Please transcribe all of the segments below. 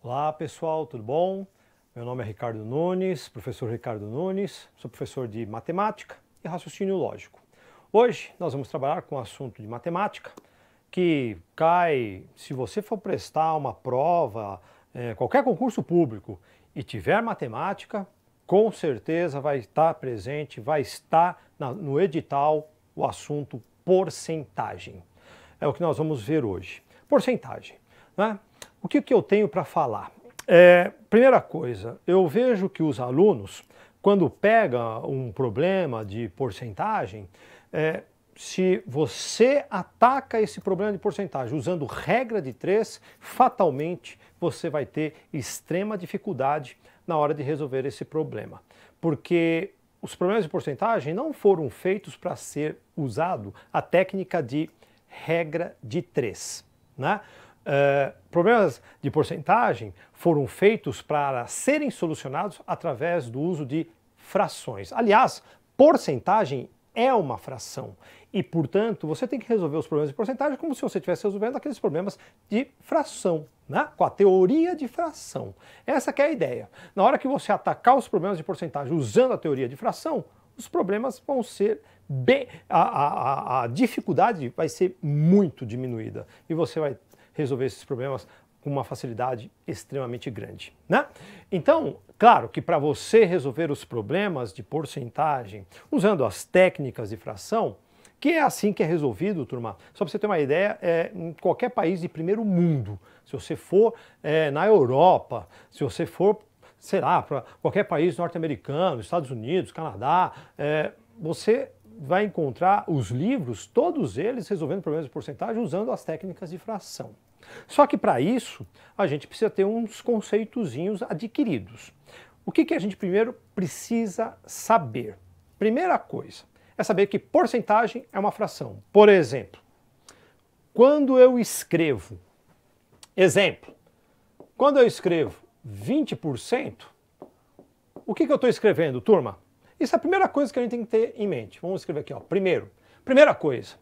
Olá pessoal, tudo bom? Meu nome é Ricardo Nunes, professor Ricardo Nunes, sou professor de matemática e raciocínio lógico. Hoje nós vamos trabalhar com o assunto de matemática que cai, se você for prestar uma prova, qualquer concurso público e tiver matemática, com certeza vai estar presente, vai estar no edital o assunto porcentagem. É o que nós vamos ver hoje. Porcentagem, né? O que eu tenho para falar? Primeira coisa, eu vejo que os alunos, quando pegam um problema de porcentagem, se você ataca esse problema de porcentagem usando regra de 3, fatalmente você vai ter extrema dificuldade na hora de resolver esse problema. Porque os problemas de porcentagem não foram feitos para ser usado a técnica de regra de 3, né? Problemas de porcentagem foram feitos para serem solucionados através do uso de frações. Aliás, porcentagem é uma fração e, portanto, você tem que resolver os problemas de porcentagem como se você estivesse resolvendo aqueles problemas de fração, né? Com a teoria de fração. Essa que é a ideia. Na hora que você atacar os problemas de porcentagem usando a teoria de fração, os problemas vão ser a dificuldade vai ser muito diminuída e você vai resolver esses problemas com uma facilidade extremamente grande, né? Então, claro que para você resolver os problemas de porcentagem usando as técnicas de fração, que é assim que é resolvido, turma, só para você ter uma ideia, em qualquer país de primeiro mundo, se você for na Europa, se você for, sei lá, para qualquer país norte-americano, Estados Unidos, Canadá, você vai encontrar os livros, todos eles resolvendo problemas de porcentagem usando as técnicas de fração. Só que para isso a gente precisa ter uns conceitozinhos adquiridos. O que a gente primeiro precisa saber? Primeira coisa é saber que porcentagem é uma fração. Por exemplo, quando eu escrevo, quando eu escrevo 20%, o que eu estou escrevendo, turma? Isso é a primeira coisa que a gente tem que ter em mente. Vamos escrever aqui, ó. Primeira coisa,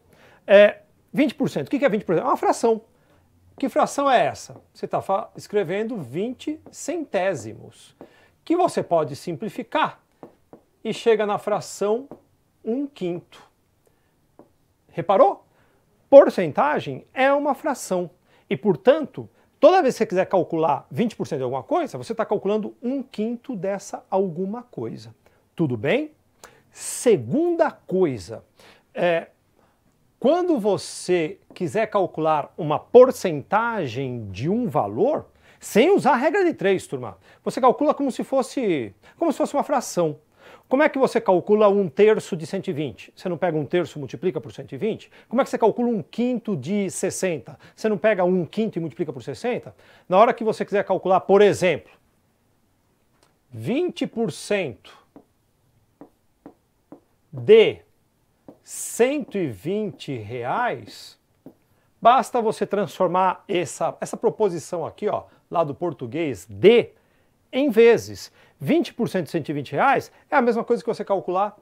20%. O que é 20%? É uma fração. Que fração é essa? Você está escrevendo 20 centésimos, que você pode simplificar e chega na fração 1/5. Reparou? Porcentagem é uma fração e, portanto, toda vez que você quiser calcular 20% de alguma coisa, você está calculando 1/5 dessa alguma coisa. Tudo bem? Segunda coisa, quando você quiser calcular uma porcentagem de um valor, sem usar a regra de 3, turma, você calcula como se fosse uma fração. Como é que você calcula 1/3 de 120? Você não pega 1/3 e multiplica por 120? Como é que você calcula 1/5 de 60? Você não pega 1/5 e multiplica por 60? Na hora que você quiser calcular, por exemplo, 20% de R$120, basta você transformar essa proposição aqui, ó, lá do português, de, em vezes. 20% de R$120 é a mesma coisa que você calcular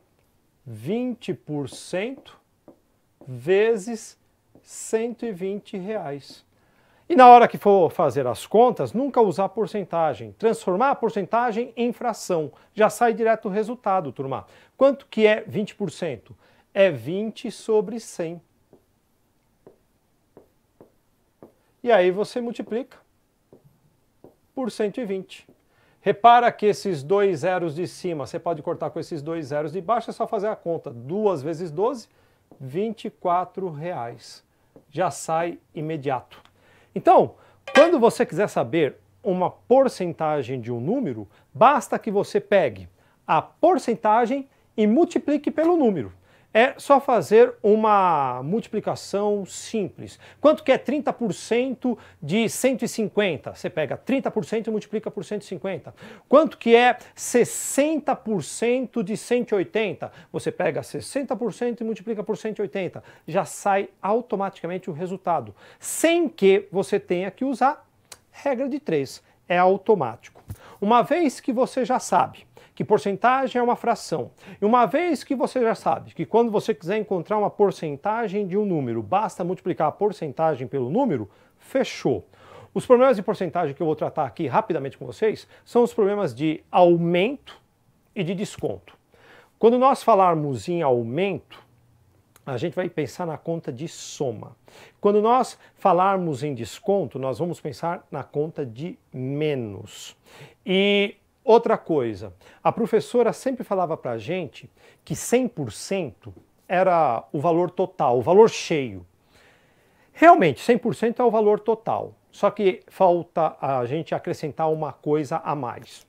20% vezes R$120. E na hora que for fazer as contas, nunca usar porcentagem. Transformar a porcentagem em fração. Já sai direto o resultado, turma. Quanto que é 20%? É 20 sobre 100. E aí você multiplica por 120. Repara que esses dois zeros de cima, você pode cortar com esses dois zeros de baixo, é só fazer a conta. 2 vezes 12, R$24. Já sai imediato. Então, quando você quiser saber uma porcentagem de um número, basta que você pegue a porcentagem e multiplique pelo número. É só fazer uma multiplicação simples. Quanto que é 30% de 150? Você pega 30% e multiplica por 150. Quanto que é 60% de 180? Você pega 60% e multiplica por 180. Já sai automaticamente o resultado, sem que você tenha que usar regra de 3. É automático. Uma vez que você já sabe que porcentagem é uma fração, e uma vez que você já sabe que quando você quiser encontrar uma porcentagem de um número, basta multiplicar a porcentagem pelo número, fechou. Os problemas de porcentagem que eu vou tratar aqui rapidamente com vocês são os problemas de aumento e de desconto. Quando nós falarmos em aumento, a gente vai pensar na conta de soma. Quando nós falarmos em desconto, nós vamos pensar na conta de menos. E outra coisa, a professora sempre falava para a gente que 100% era o valor total, o valor cheio. Realmente, 100% é o valor total, só que falta a gente acrescentar uma coisa a mais.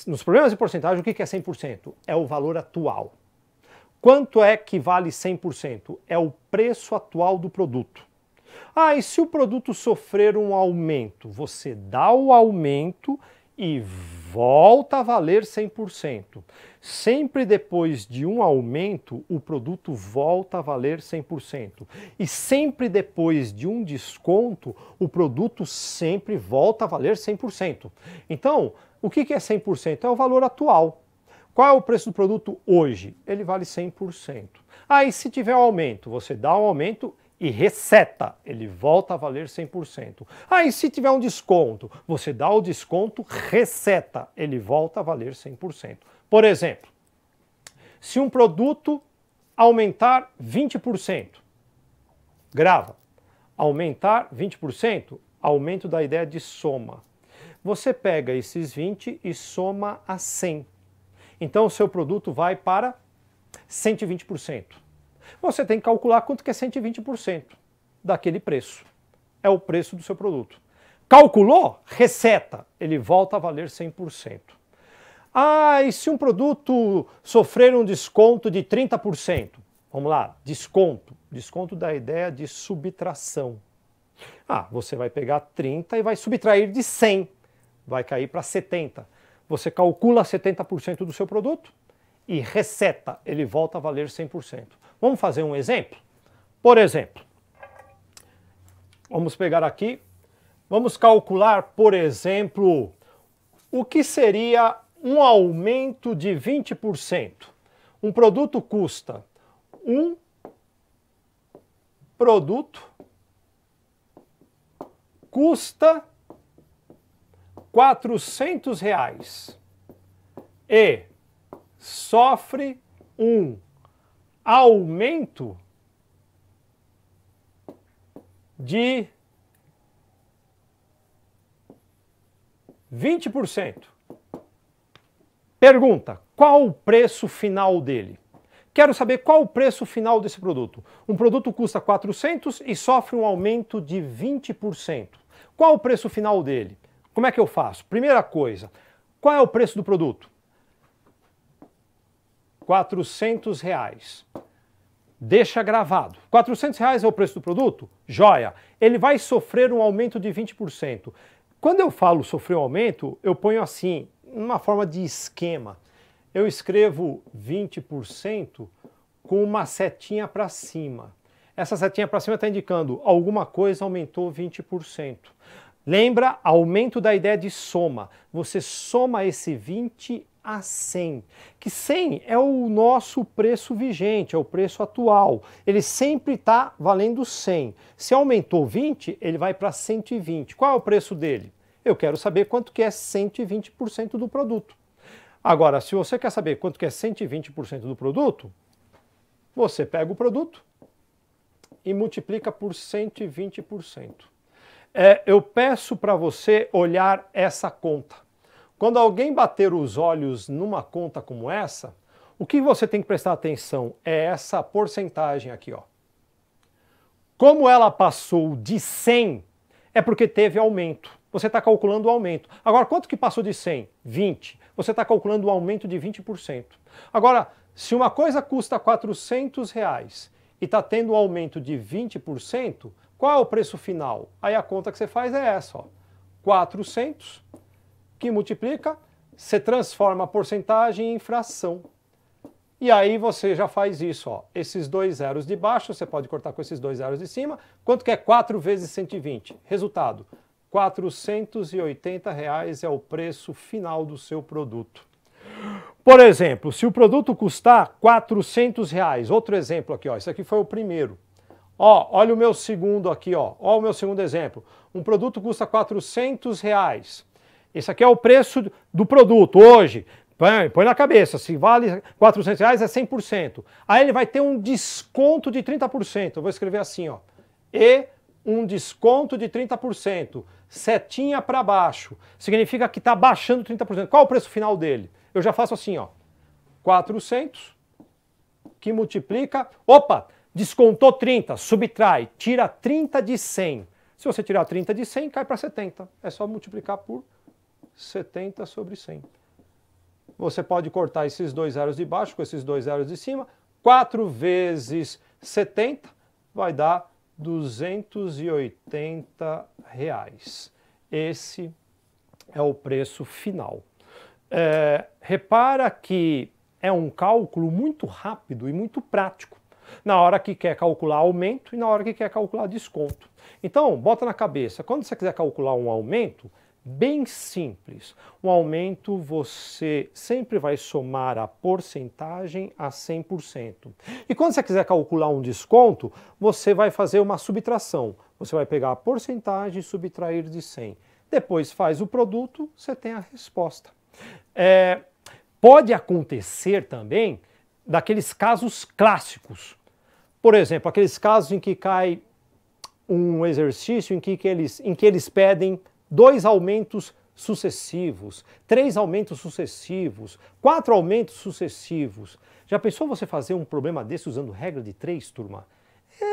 Nos problemas de porcentagem, o que é 100%? É o valor atual. Quanto é que vale 100%? É o preço atual do produto. Ah, e se o produto sofrer um aumento? Você dá o aumento e volta a valer 100%. Sempre depois de um aumento, o produto volta a valer 100%. E sempre depois de um desconto, o produto sempre volta a valer 100%. Então, o que é 100%? É o valor atual. Qual é o preço do produto hoje? Ele vale 100%. Ah, e se tiver aumento? Você dá um aumento e reseta, ele volta a valer 100%. Ah, e se tiver um desconto? Você dá o desconto, reseta, ele volta a valer 100%. Por exemplo, se um produto aumentar 20%, grava, aumentar 20%, aumento da ideia de soma. Você pega esses 20 e soma a 100. Então o seu produto vai para 120%. Você tem que calcular quanto que é 120% daquele preço. É o preço do seu produto. Calculou? Reseta. Ele volta a valer 100%. Ah, e se um produto sofrer um desconto de 30%? Vamos lá, desconto. Desconto da ideia de subtração. Ah, você vai pegar 30 e vai subtrair de 100. Vai cair para 70. Você calcula 70% do seu produto e reseta, ele volta a valer 100%. Vamos fazer um exemplo? Por exemplo, vamos pegar aqui, vamos calcular, por exemplo, o que seria um aumento de 20%. Um produto custa R$400 e sofre um aumento de 20%. Pergunta, qual o preço final dele? Quero saber qual o preço final desse produto. Um produto custa 400 e sofre um aumento de 20%. Qual o preço final dele? Como é que eu faço? Primeira coisa, qual é o preço do produto? R$400. Deixa gravado. R$400 é o preço do produto? Joia. Ele vai sofrer um aumento de 20%. Quando eu falo sofrer um aumento, eu ponho assim, numa forma de esquema. Eu escrevo 20% com uma setinha para cima. Essa setinha para cima está indicando alguma coisa aumentou 20%. Lembra, aumento da ideia de soma. Você soma esse 20 a 100, que 100 é o nosso preço vigente, é o preço atual. Ele sempre está valendo 100. Se aumentou 20, ele vai para 120. Qual é o preço dele? Eu quero saber quanto que é 120% do produto. Agora, se você quer saber quanto que é 120% do produto, você pega o produto e multiplica por 120%. Eu peço para você olhar essa conta. Quando alguém bater os olhos numa conta como essa, o que você tem que prestar atenção é essa porcentagem aqui, ó. Como ela passou de 100, é porque teve aumento. Você está calculando o aumento. Agora, quanto que passou de 100? 20. Você está calculando o aumento de 20%. Agora, se uma coisa custa R$400 e está tendo um aumento de 20%, qual é o preço final? Aí a conta que você faz é essa, ó. 400, que multiplica, você transforma a porcentagem em fração. E aí você já faz isso, ó. Esses dois zeros de baixo, você pode cortar com esses dois zeros de cima. Quanto que é 4 vezes 120? Resultado, R$480 é o preço final do seu produto. Por exemplo, se o produto custar R$400, outro exemplo aqui, ó, isso aqui foi o primeiro. Ó, olha o meu segundo aqui, ó. Ó o meu segundo exemplo. Um produto custa R$400. Esse aqui é o preço do produto hoje. Põe na cabeça, se vale R$400 é 100%. Aí ele vai ter um desconto de 30%. Eu vou escrever assim, ó. E um desconto de 30%. Setinha para baixo. Significa que está baixando 30%. Qual é o preço final dele? Eu já faço assim, ó. 400 que multiplica... Opa! Descontou 30, subtrai, tira 30 de 100. Se você tirar 30 de 100, cai para 70. É só multiplicar por 70 sobre 100. Você pode cortar esses dois zeros de baixo com esses dois zeros de cima. 4 vezes 70 vai dar R$280. Esse é o preço final. Repara que é um cálculo muito rápido e muito prático. Na hora que quer calcular aumento e na hora que quer calcular desconto. Então, bota na cabeça, quando você quiser calcular um aumento, bem simples. Um aumento você sempre vai somar a porcentagem a 100%. E quando você quiser calcular um desconto, você vai fazer uma subtração. Você vai pegar a porcentagem e subtrair de 100. Depois faz o produto, você tem a resposta. Pode acontecer também daqueles casos clássicos. Por exemplo, aqueles casos em que cai um exercício em que eles pedem 2 aumentos sucessivos, 3 aumentos sucessivos, 4 aumentos sucessivos. Já pensou você fazer um problema desse usando regra de 3, turma?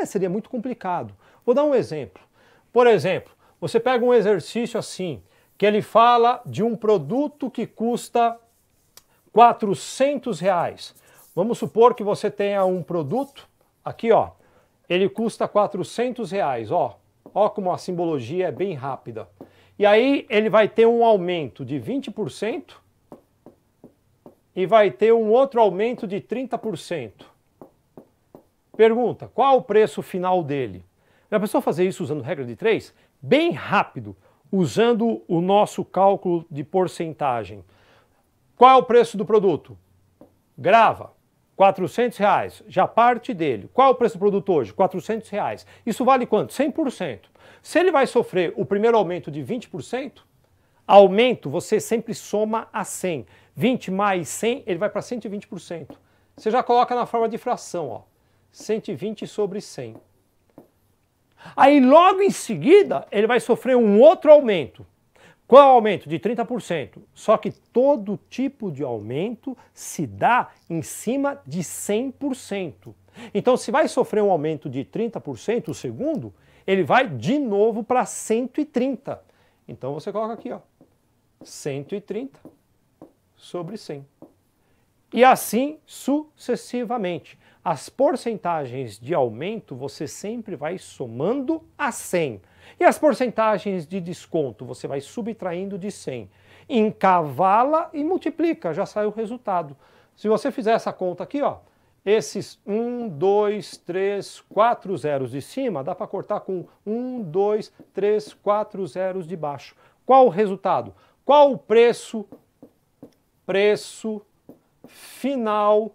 Seria muito complicado. Vou dar um exemplo. Por exemplo, você pega um exercício assim, que ele fala de um produto que custa R$400. Vamos supor que você tenha um produto, aqui ó, ele custa R$400, ó como a simbologia é bem rápida. E aí ele vai ter um aumento de 20% e vai ter um outro aumento de 30%. Pergunta, qual o preço final dele? Já pensou fazer isso usando regra de 3? Bem rápido, usando o nosso cálculo de porcentagem. Qual é o preço do produto? Grava. R$400, já parte dele. Qual é o preço do produto hoje? R$400. Isso vale quanto? 100%. Se ele vai sofrer o primeiro aumento de 20%, aumento você sempre soma a 100. 20 mais 100, ele vai para 120%. Você já coloca na forma de fração, ó. 120 sobre 100. Aí logo em seguida, ele vai sofrer um outro aumento. Qual é o aumento? De 30%. Só que todo tipo de aumento se dá em cima de 100%. Então, se vai sofrer um aumento de 30%, o segundo, ele vai de novo para 130. Então, você coloca aqui, ó, 130 sobre 100. E assim sucessivamente. As porcentagens de aumento você sempre vai somando a 100. E as porcentagens de desconto você vai subtraindo de 100. Encavala e multiplica, já sai o resultado. Se você fizer essa conta aqui, ó, esses 1, 2, 3, 4 zeros de cima, dá para cortar com 1, 2, 3, 4 zeros de baixo. Qual o resultado? Qual o preço final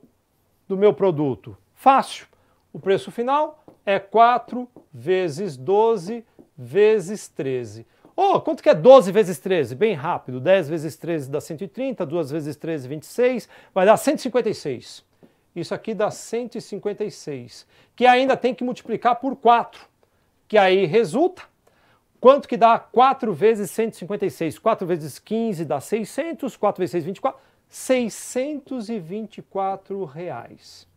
do meu produto? Fácil. O preço final é 4 vezes 12 vezes 13. Quanto que é 12 vezes 13? Bem rápido. 10 vezes 13 dá 130, 2 vezes 13, 26, vai dar 156. Isso aqui dá 156, que ainda tem que multiplicar por 4, que aí resulta, quanto que dá 4 vezes 156? 4 vezes 15 dá 600, 4 vezes 6, 24, R$624.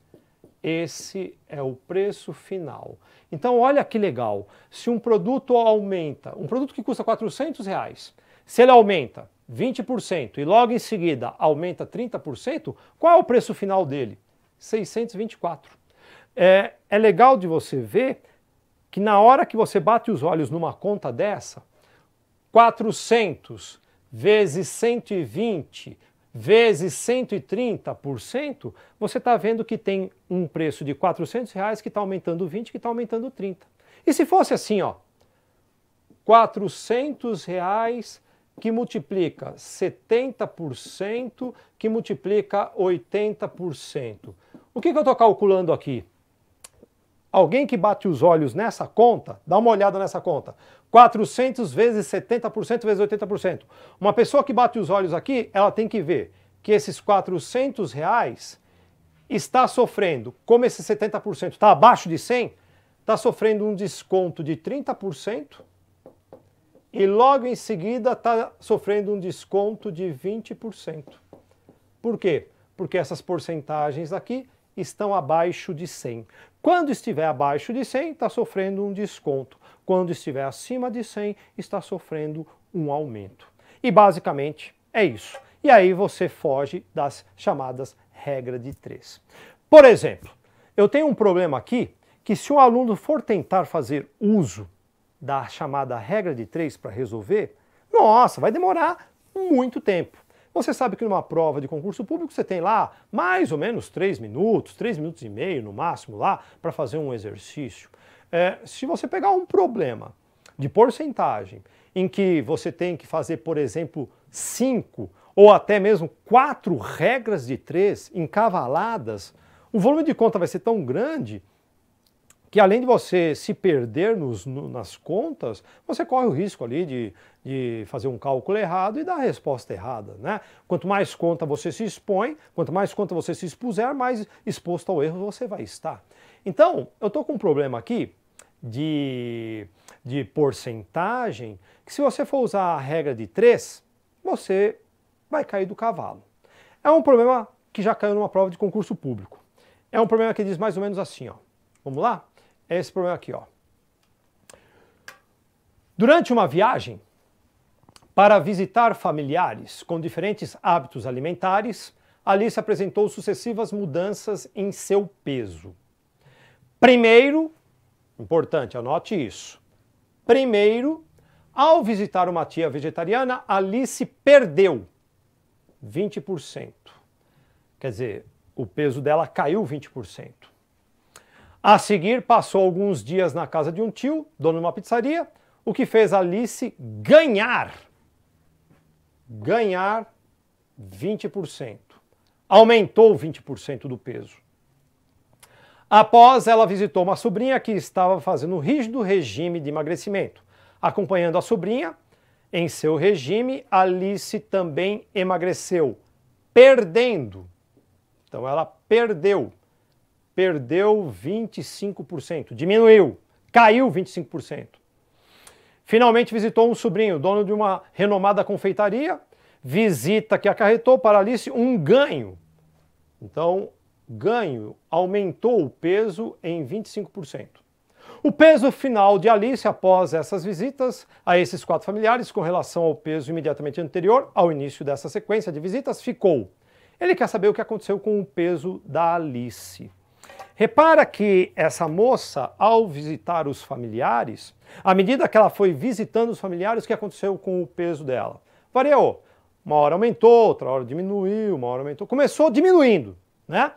Esse é o preço final. Então olha que legal, se um produto aumenta, um produto que custa R$400, se ele aumenta 20% e logo em seguida aumenta 30%, qual é o preço final dele? 624. É legal de você ver que na hora que você bate os olhos numa conta dessa, 400 vezes 120 vezes 130%, você está vendo que tem um preço de R$400 que está aumentando 20, que está aumentando 30. E se fosse assim, ó, R$400 que multiplica 70%, que multiplica 80%. O que eu estou calculando aqui? Alguém que bate os olhos nessa conta, dá uma olhada nessa conta. 400 vezes 70% vezes 80%. Uma pessoa que bate os olhos aqui, ela tem que ver que esses R$ 400 está sofrendo, como esse 70% está abaixo de 100, está sofrendo um desconto de 30% e logo em seguida está sofrendo um desconto de 20%. Por quê? Porque essas porcentagens aqui estão abaixo de 100. Quando estiver abaixo de 100, está sofrendo um desconto. Quando estiver acima de 100, está sofrendo um aumento. E basicamente é isso. E aí você foge das chamadas regra de 3. Por exemplo, eu tenho um problema aqui que se um aluno for tentar fazer uso da chamada regra de 3 para resolver, nossa, vai demorar muito tempo. Você sabe que numa prova de concurso público você tem lá mais ou menos 3 minutos e meio no máximo lá para fazer um exercício. Se você pegar um problema de porcentagem em que você tem que fazer, por exemplo, 5 ou até mesmo 4 regras de 3 encavaladas, o volume de conta vai ser tão grande que além de você se perder nas contas, você corre o risco ali de fazer um cálculo errado e dar a resposta errada, né? Quanto mais conta você se expõe, quanto mais conta você se expuser, mais exposto ao erro você vai estar. Então, eu estou com um problema aqui de porcentagem, que se você for usar a regra de 3, você vai cair do cavalo. É um problema que já caiu numa prova de concurso público. É um problema que diz mais ou menos assim, ó. Vamos lá? É esse problema aqui, ó. Durante uma viagem para visitar familiares com diferentes hábitos alimentares, Alice apresentou sucessivas mudanças em seu peso. Primeiro, importante, anote isso. Primeiro, ao visitar uma tia vegetariana, Alice perdeu 20%. Quer dizer, o peso dela caiu 20%. A seguir, passou alguns dias na casa de um tio, dono de uma pizzaria, o que fez Alice ganhar 20%. Aumentou 20% do peso. Após, ela visitou uma sobrinha que estava fazendo um rígido regime de emagrecimento. Acompanhando a sobrinha em seu regime, Alice também emagreceu, perdendo. Então ela perdeu 25%, diminuiu, caiu 25%. Finalmente visitou um sobrinho, dono de uma renomada confeitaria, visita que acarretou para Alice um ganho. Então, ganho aumentou o peso em 25%. O peso final de Alice após essas visitas a esses 4 familiares com relação ao peso imediatamente anterior ao início dessa sequência de visitas ficou. Ele quer saber o que aconteceu com o peso da Alice. Repara que essa moça, ao visitar os familiares, à medida que ela foi visitando os familiares, o que aconteceu com o peso dela? Variou. Uma hora aumentou, outra hora diminuiu, uma hora aumentou. Começou diminuindo, né?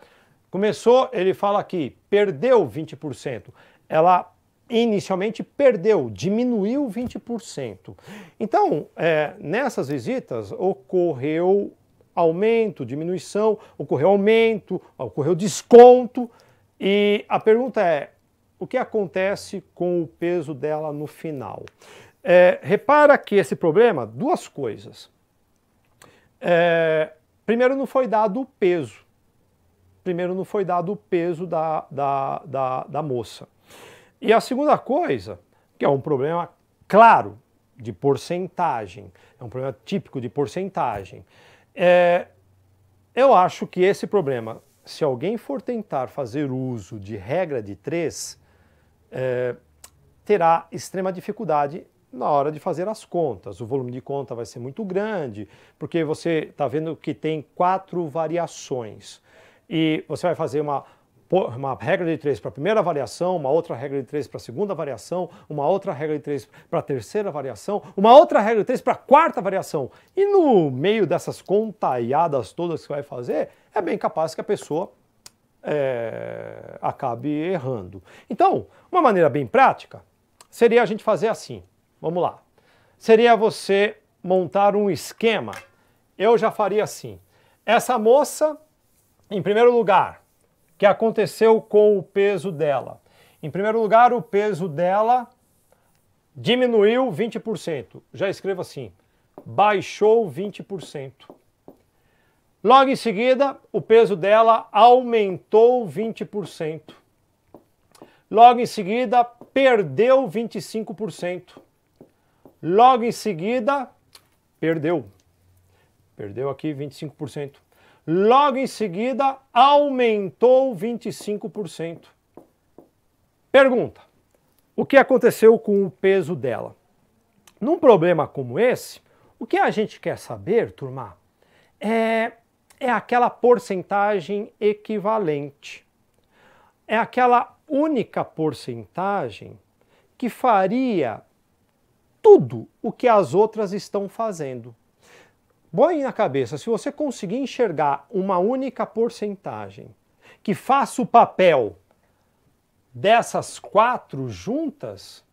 Começou, ele fala aqui, perdeu 20%. Ela inicialmente perdeu, diminuiu 20%. Então, nessas visitas ocorreu aumento, diminuição, ocorreu aumento, ocorreu desconto. E a pergunta é, o que acontece com o peso dela no final? Repara que esse problema, 2 coisas. Primeiro, não foi dado o peso. Primeiro, não foi dado o peso da moça. E a segunda coisa, que é um problema claro de porcentagem, é um problema típico de porcentagem, eu acho que esse problema, se alguém for tentar fazer uso de regra de 3, terá extrema dificuldade na hora de fazer as contas. O volume de conta vai ser muito grande, porque você está vendo que tem 4 variações. E você vai fazer uma regra de 3 para a primeira variação, uma outra regra de 3 para a segunda variação, uma outra regra de 3 para a terceira variação, uma outra regra de 3 para a quarta variação. E no meio dessas contaiadas todas que você vai fazer, é bem capaz que a pessoa acabe errando. Então, uma maneira bem prática seria a gente fazer assim. Vamos lá. Seria você montar um esquema. Eu já faria assim. Essa moça, em primeiro lugar, que aconteceu com o peso dela? Em primeiro lugar, o peso dela diminuiu 20%. Já escrevo assim, baixou 20%. Logo em seguida, o peso dela aumentou 20%. Logo em seguida, perdeu 25%. Logo em seguida, perdeu aqui 25%. Logo em seguida, aumentou 25%. Pergunta, o que aconteceu com o peso dela? Num problema como esse, o que a gente quer saber, turma, é aquela porcentagem equivalente. É aquela única porcentagem que faria tudo o que as outras estão fazendo. Põe na cabeça, se você conseguir enxergar uma única porcentagem que faça o papel dessas 4 juntas,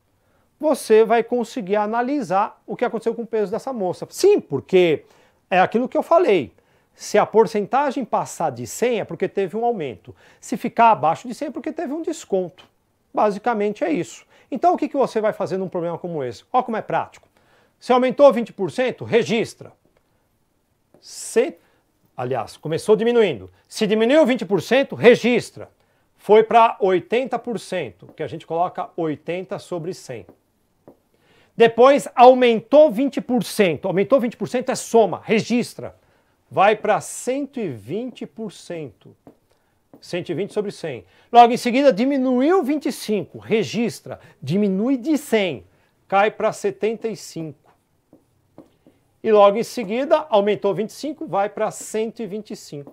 você vai conseguir analisar o que aconteceu com o peso dessa moça. Sim, porque é aquilo que eu falei. Se a porcentagem passar de 100 é porque teve um aumento. Se ficar abaixo de 100 é porque teve um desconto. Basicamente é isso. Então o que você vai fazer num problema como esse? Olha como é prático. Se aumentou 20%, registra. Aliás, começou diminuindo. Se diminuiu 20%, registra. Foi para 80%, que a gente coloca 80 sobre 100. Depois aumentou 20%. Aumentou 20% é soma, registra. Vai para 120%. 120 sobre 100. Logo em seguida diminuiu 25, registra. Diminui de 100, cai para 75. E logo em seguida aumentou 25, vai para 125.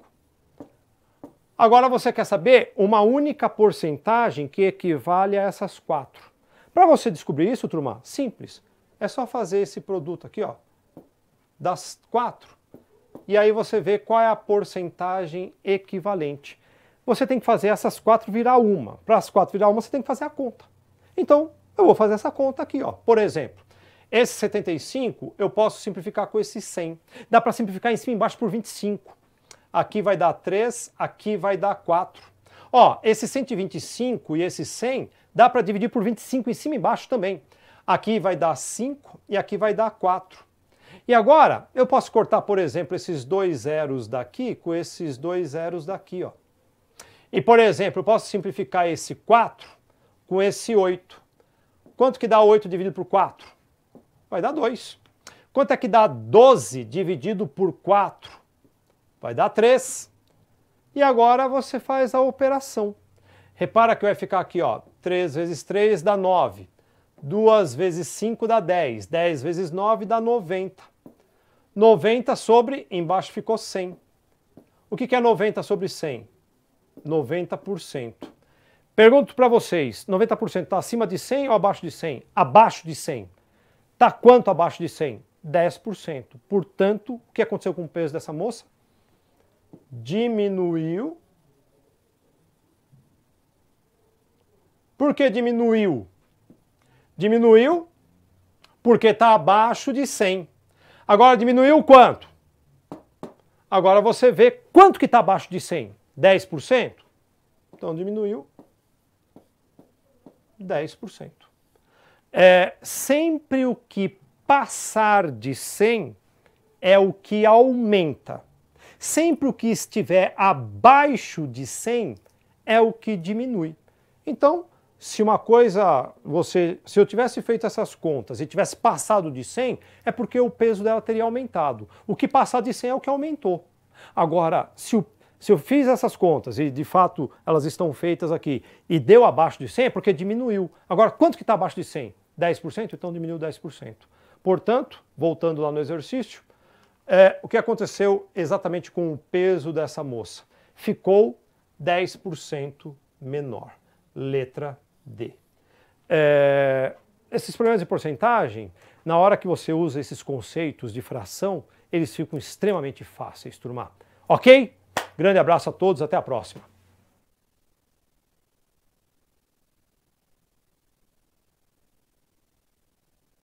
Agora você quer saber uma única porcentagem que equivale a essas 4. Para você descobrir isso, turma, simples. É só fazer esse produto aqui, ó, das 4. E aí você vê qual é a porcentagem equivalente. Você tem que fazer essas 4 virar uma. Para as 4 virar uma, você tem que fazer a conta. Então, eu vou fazer essa conta aqui, ó. Por exemplo, esse 75 eu posso simplificar com esse 100. Dá para simplificar em cima e embaixo por 25. Aqui vai dar 3, aqui vai dar 4. Ó, esse 125 e esse 100 dá para dividir por 25 em cima e embaixo também. Aqui vai dar 5 e aqui vai dar 4. E agora, eu posso cortar, por exemplo, esses 2 zeros daqui com esses 2 zeros daqui, ó. E, por exemplo, eu posso simplificar esse 4 com esse 8. Quanto que dá 8 dividido por 4? Vai dar 2. Quanto é que dá 12 dividido por 4? Vai dar 3. E agora você faz a operação. Repara que vai ficar aqui, ó, 3 vezes 3 dá 9. 2 vezes 5 dá 10. 10 vezes 9 dá 90. 90 sobre, embaixo ficou 100. O que é 90 sobre 100? 90%. Pergunto para vocês, 90% está acima de 100 ou abaixo de 100? Abaixo de 100. Está quanto abaixo de 100? 10%. Portanto, o que aconteceu com o peso dessa moça? Diminuiu. Por que diminuiu? Diminuiu porque está abaixo de 100. Agora diminuiu quanto? Agora você vê quanto que está abaixo de 100. 10%? Então diminuiu 10%. Sempre o que passar de 100 é o que aumenta. Sempre o que estiver abaixo de 100 é o que diminui. Então, se uma coisa, se eu tivesse feito essas contas e tivesse passado de 100, é porque o peso dela teria aumentado. O que passar de 100 é o que aumentou. Agora, se eu fiz essas contas e de fato elas estão feitas aqui e deu abaixo de 100 é porque diminuiu. Agora, quanto que está abaixo de 100? 10%? Então diminuiu 10%. Portanto, voltando lá no exercício, o que aconteceu exatamente com o peso dessa moça? Ficou 10% menor. Letra D. Esses problemas de porcentagem, na hora que você usa esses conceitos de fração, eles ficam extremamente fáceis, turma. Ok? Grande abraço a todos, até a próxima.